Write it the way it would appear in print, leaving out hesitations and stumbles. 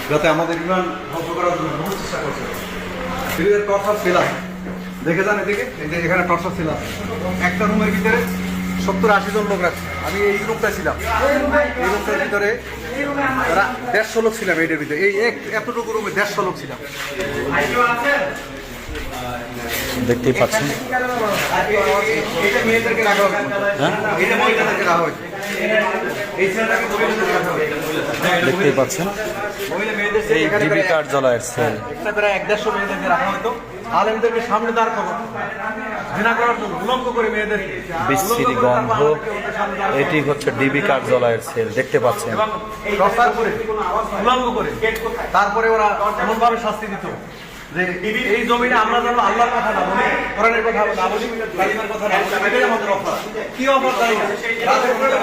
যাতে আমাদের ইমান ধ্বংস করার জন্য বহু চেষ্টা করছে। টর্চার ছিল দেখে যান এদিকে, এই যে এখানে টর্চার ছিল একটা রুমের ভিতরে 70-80 জন লোক রাখছে। আমি এই রুমটা ছিলাম, এই রুমটার ভিতরে 150 লোক ছিলাম। এইটার ভিতরে এই এতটুকু রুমে 150 লোক ছিলাম। দেখতেই পাচ্ছেন, এইটা মেয়েদেরকে রাখা হয়েছে, এইটা মহিলাদেরকে রাখা হয়েছে, এই ছেলেটাকে মহিলাদেরকে রাখা হয়েছে। দেখতেই পাচ্ছেন এই ডিবি কার্যালয়ের সেল। একটা প্রায় 150 মেয়েদেরকে রাখা হতো আলেমদেরকে সামনে দাঁড় করা, ঘৃণা করার জন্য উলঙ্গ করে মেয়েদেরকে, বিশ্রী গন্ধ। এটি হচ্ছে ডিবি কার্যালয়ের সেল, দেখতে পাচ্ছেন। এবং টর্চার করে উলঙ্গ করে তারপরে ওরা এমন ভাবে শাস্তি দিত যে এই জমিনে আমরা যেন আল্লাহর কথা না বলি, কোরআনের কথা না বলি, কালিমার কথা না বলি। এটাই আমাদের অফার। কি অফার জানি না, রাতের মধ্যে